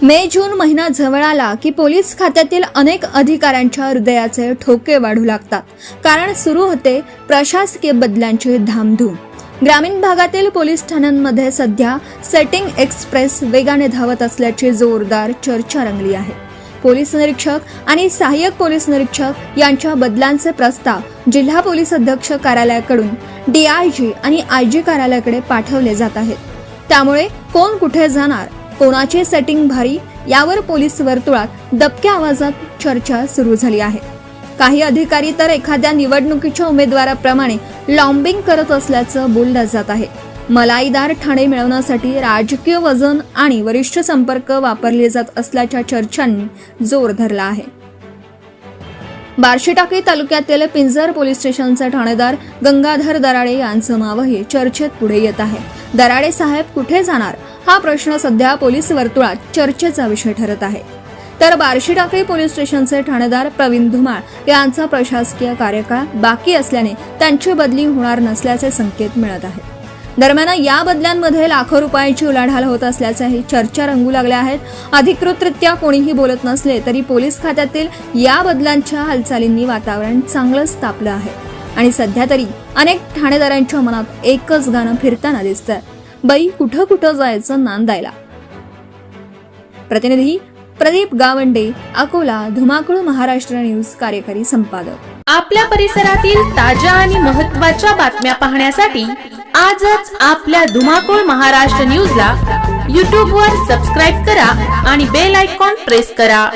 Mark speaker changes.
Speaker 1: मे जून महिना जवळ आला की पोलीस खात्यातील अनेक अधिकाऱ्यांच्या हृदयाचे ठोके वाढू लागतात, कारण सुरू होते प्रशासकीय बदल्यांची धामधूम। ग्रामीण भागातील पोलीस ठाण्यांमध्ये सध्या सेटिंग एक्सप्रेस वेगाने धावत असल्याची जोरदार चर्चा रंगली आहे। पोलीस निरीक्षक आणि सहाय्यक पोलीस निरीक्षक यांच्या बदलांचे प्रस्ताव जिल्हा पोलीस अधीक्षक कार्यालयाकडून डीआयजी आणि आयजी कार्यालयाकडे पाठवले जात आहेत। त्यामुळे कोण कुठे जाणार, कोणाची सेटिंग भारी, यावर पोलीस वर्तुळात दबक्या आवाजात चर्चा सुरू झाली आहे। काही अधिकारी तर एखाद्या निवडणुकीच्या उमेदवाराप्रमाणे लॉबिंग करत असल्याचं बोललं जात आहे। मलाईदार ठाणे मिळवण्यासाठी राजकीय वजन आणि वरिष्ठ संपर्क वापरले जात असल्याच्या चर्चांनी जोर धरला आहे। बार्शीटाकळी तालुक्यातील पिंजर पोलीस स्टेशनचे ठाणेदार गंगाधर दराडे यांचं नावही चर्चेत पुढे येत आहे। दराडे साहेब कुठे जाणार, हा प्रश्न सध्या पोलीस वर्तुळात चर्चेचा विषय ठरत आहे। तर बार्शीटाकळी पोलीस स्टेशनचे ठाणेदार प्रवीण धुमाळ यांचा प्रशासकीय कार्यकाळ बाकी असल्याने त्यांची बदली होणार नसल्याचे संकेत मिळत आहेत। दरम्यान या बदल्यांमध्ये लाखो रुपयांची उलाढाल होत असल्याच्याही चर्चा रंगू लागल्या आहेत। अधिकृतरित्या कोणीही बोलत नसले तरी पोलीस खात्यातील या बदलांच्या हालचालींनी वातावरण चांगलंच तापलं आहे आणि सध्या तरी अनेक ठाणेदारांच्या मनात एकच गाणं फिरताना दिसतंय, बाई कुठं कुठं जायचं नांदायला। प्रतिनिधी प्रदीप गावंडे, अकोला, धुमाकूळ महाराष्ट्र न्यूज कार्यकारी संपादक।
Speaker 2: आपल्या परिसरातील ताज्या आणि महत्त्वाच्या बातम्या पाहण्यासाठी आजच आपल्या धुमाकूळ महाराष्ट्र न्यूजला YouTube वर सबस्क्राइब करा आणि बेल आयकॉन प्रेस करा।